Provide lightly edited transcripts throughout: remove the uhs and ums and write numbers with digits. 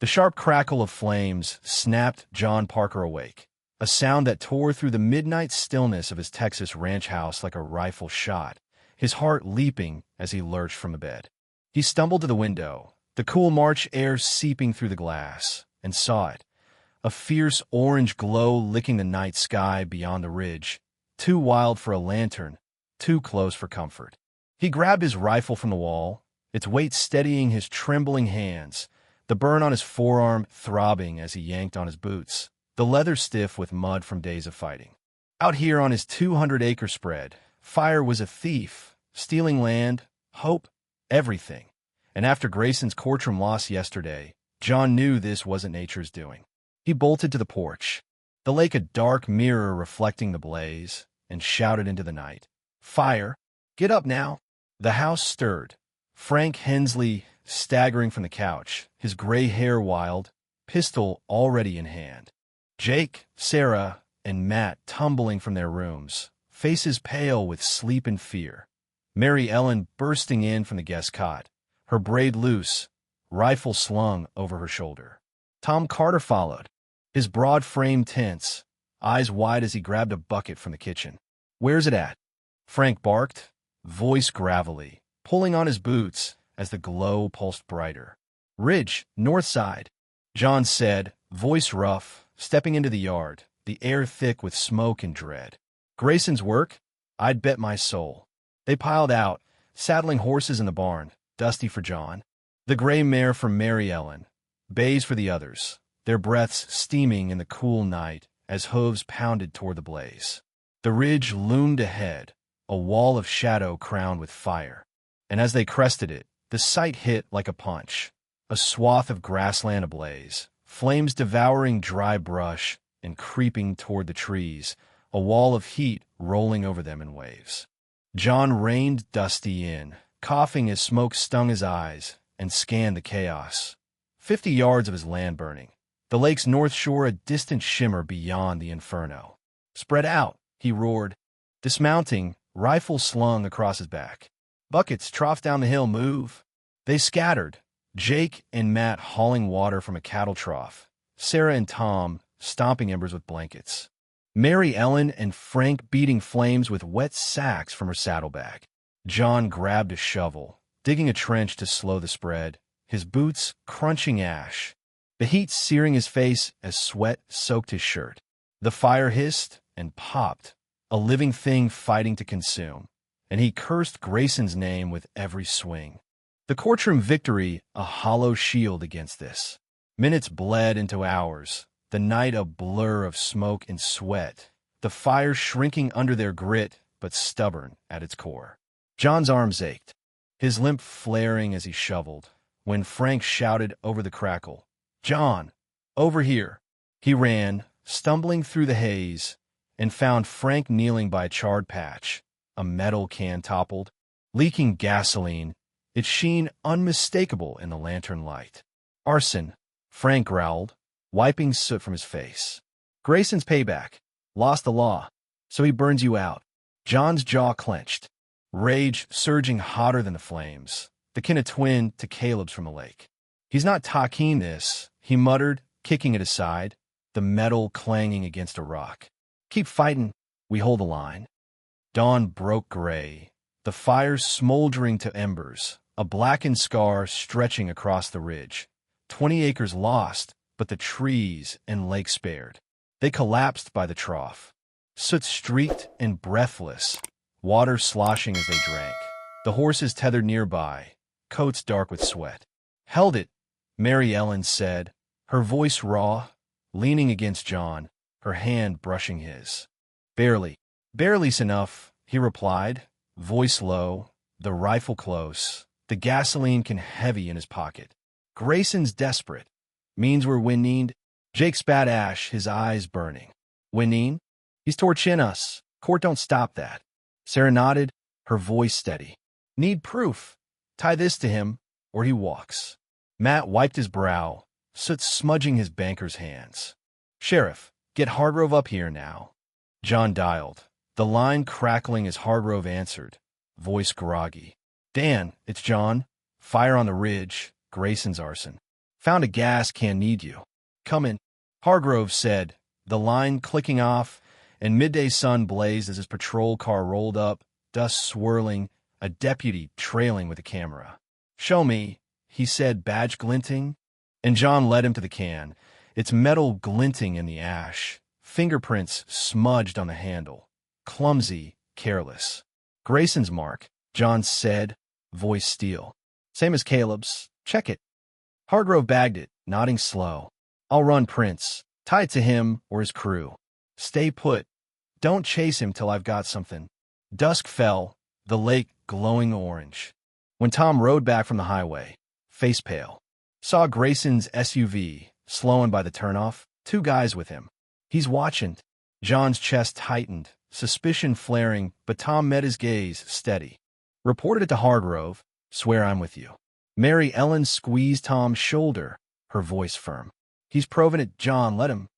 The sharp crackle of flames snapped John Parker awake, a sound that tore through the midnight stillness of his Texas ranch house like a rifle shot, his heart leaping as he lurched from the bed. He stumbled to the window, the cool March air seeping through the glass, and saw it, a fierce orange glow licking the night sky beyond the ridge, too wild for a lantern, too close for comfort. He grabbed his rifle from the wall, its weight steadying his trembling hands, the burn on his forearm throbbing as he yanked on his boots, the leather stiff with mud from days of fighting. Out here on his 200-acre spread, fire was a thief, stealing land, hope, everything. And after Grayson's courtroom loss yesterday, John knew this wasn't nature's doing. He bolted to the porch, the lake a dark mirror reflecting the blaze, and shouted into the night, "Fire! Get up now!" The house stirred. Frank Hensley staggering from the couch, his gray hair wild, pistol already in hand. Jake, Sarah, and Matt tumbling from their rooms, faces pale with sleep and fear. Mary Ellen bursting in from the guest cot, her braid loose, rifle slung over her shoulder. Tom Carter followed, his broad frame tense, eyes wide as he grabbed a bucket from the kitchen. "Where's it at?" Frank barked, voice gravelly, pulling on his boots as the glow pulsed brighter. "Ridge, north side," John said, voice rough, stepping into the yard, the air thick with smoke and dread. "Grayson's work? I'd bet my soul." They piled out, saddling horses in the barn, dusty for John, the gray mare for Mary Ellen, bays for the others, their breaths steaming in the cool night as hooves pounded toward the blaze. The ridge loomed ahead, a wall of shadow crowned with fire, and as they crested it, the sight hit like a punch, a swath of grassland ablaze, flames devouring dry brush and creeping toward the trees, a wall of heat rolling over them in waves. John reined Dusty in, coughing as smoke stung his eyes, and scanned the chaos. 50 yards of his land burning, the lake's north shore a distant shimmer beyond the inferno. "Spread out," he roared, dismounting, rifle slung across his back. "Buckets, troughs down the hill, move." They scattered, Jake and Matt hauling water from a cattle trough, Sarah and Tom stomping embers with blankets, Mary Ellen and Frank beating flames with wet sacks from her saddlebag. John grabbed a shovel, digging a trench to slow the spread, his boots crunching ash, the heat searing his face as sweat soaked his shirt. The fire hissed and popped, a living thing fighting to consume, and he cursed Grayson's name with every swing. The courtroom victory a hollow shield against this. Minutes bled into hours, the night a blur of smoke and sweat, the fire shrinking under their grit but stubborn at its core. John's arms ached, his limp flaring as he shoveled, when Frank shouted over the crackle, "John, over here." He ran, stumbling through the haze, and found Frank kneeling by a charred patch, a metal can toppled, leaking gasoline, its sheen unmistakable in the lantern light. "Arson," Frank growled, wiping soot from his face. "Grayson's payback. Lost the law, so he burns you out." John's jaw clenched, rage surging hotter than the flames, the kin of twin to Caleb's from the lake. "He's not talking this," he muttered, kicking it aside, the metal clanging against a rock. "Keep fighting. We hold the line." Dawn broke gray, the fire smoldering to embers, a blackened scar stretching across the ridge. 20 acres lost, but the trees and lake spared. They collapsed by the trough, soot streaked and breathless, water sloshing as they drank. The horses tethered nearby, coats dark with sweat. "Held it," Mary Ellen said, her voice raw, leaning against John, her hand brushing his. "Barely. Barely's enough," he replied, voice low, the rifle close, the gasoline can heavy in his pocket. "Grayson's desperate. Means we're winning." Jake spat ash, his eyes burning. "Winning? He's torching us. Court don't stop that." Sarah nodded, her voice steady. "Need proof. Tie this to him, or he walks." Matt wiped his brow, soot smudging his banker's hands. "Sheriff, get Hargrove up here now." John dialed, the line crackling as Hargrove answered, voice groggy. "Dan, it's John. Fire on the ridge. Grayson's arson." Found a gas can, need you. Come in. Hargrove said, the line clicking off, and midday sun blazed as his patrol car rolled up, dust swirling, a deputy trailing with a camera. Show me, he said, badge glinting. And John led him to the can, its metal glinting in the ash, fingerprints smudged on the handle. Clumsy, careless. Grayson's mark, John said, voice steel. Same as Caleb's. Check it. Hargrove bagged it, nodding slow. I'll run Prince. Tie it to him or his crew. Stay put. Don't chase him till I've got something. Dusk fell, the lake glowing orange. When Tom rode back from the highway, face pale, saw Grayson's SUV, slowing by the turnoff, 2 guys with him. He's watching. John's chest tightened, suspicion flaring, but Tom met his gaze, steady. Reported it to Hargrove. Swear I'm with you. Mary Ellen squeezed Tom's shoulder, her voice firm. He's proven it, John, let him.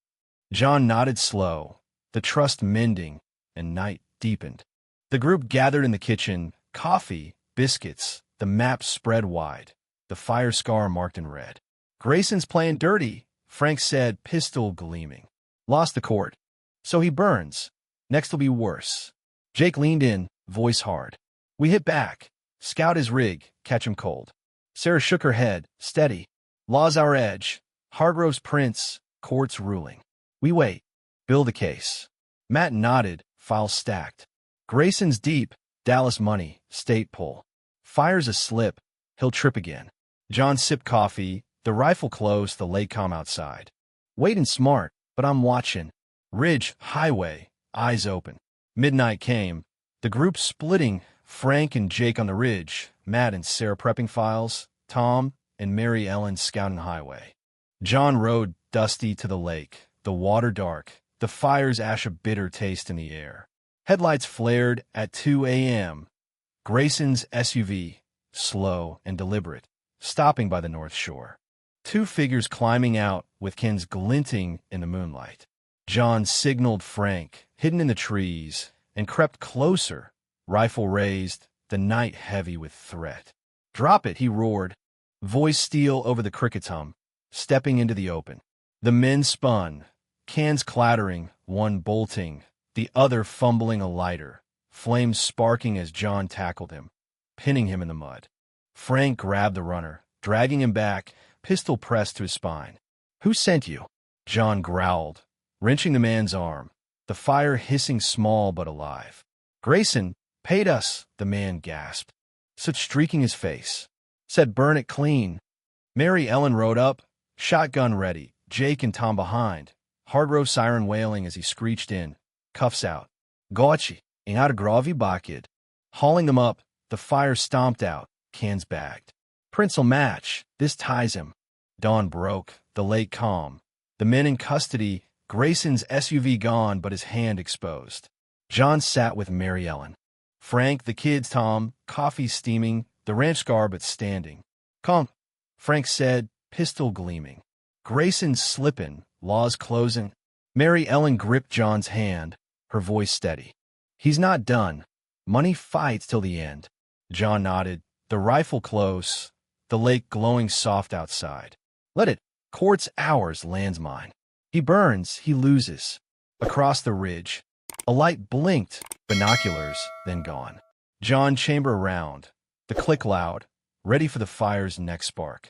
John nodded slow, the trust mending, and night deepened. The group gathered in the kitchen, coffee, biscuits, the map spread wide, the fire scar marked in red. Grayson's playing dirty, Frank said, pistol gleaming. Lost the court. So he burns. Next'll be worse. Jake leaned in, voice hard. We hit back. Scout his rig, catch him cold. Sarah shook her head, steady. Law's our edge. Hargrove's Prince, court's ruling. We wait. Build a case. Matt nodded, files stacked. Grayson's deep, Dallas money, state pull. Fire's a slip, he'll trip again. John sipped coffee, the rifle close, the lake calm outside. Waiting smart, but I'm watching. Ridge, highway, eyes open. Midnight came. The group splitting, Frank and Jake on the ridge, Matt and Sarah prepping files, Tom and Mary Ellen scouting highway. John rode dusty to the lake, the water dark, the fire's ash a bitter taste in the air. Headlights flared at 2 a.m. Grayson's SUV, slow and deliberate, stopping by the North Shore. 2 figures climbing out with Kens glinting in the moonlight. John signaled Frank, hidden in the trees, and crept closer, rifle raised, the night heavy with threat. Drop it, he roared, voice steel over the cricket's hum, stepping into the open. The men spun, cans clattering, one bolting, the other fumbling a lighter, flames sparking as John tackled him, pinning him in the mud. Frank grabbed the runner, dragging him back, pistol pressed to his spine. Who sent you? John growled, wrenching the man's arm, the fire hissing small but alive. Grayson paid us, the man gasped, such streaking his face. Said burn it clean. Mary Ellen rode up, shotgun ready, Jake and Tom behind, Hargrove siren wailing as he screeched in, cuffs out. Gotchi, in out of gravy bucket. Hauling them up, the fire stomped out, cans bagged. Prince'll match, this ties him. Dawn broke, the lake calm. The men in custody, Grayson's SUV gone but his hand exposed. John sat with Mary Ellen. Frank, the kids, Tom, coffee steaming, the ranch scar but standing. Come, Frank said, pistol gleaming. Grayson slipping, Laws closing. Mary Ellen gripped John's hand, her voice steady. He's not done. Money fights till the end. John nodded, the rifle close, the lake glowing soft outside. Let it. Court's ours, land's mine. He burns, he loses. Across the ridge, a light blinked, binoculars, then gone. John chamber around, the click loud, ready for the fire's next spark.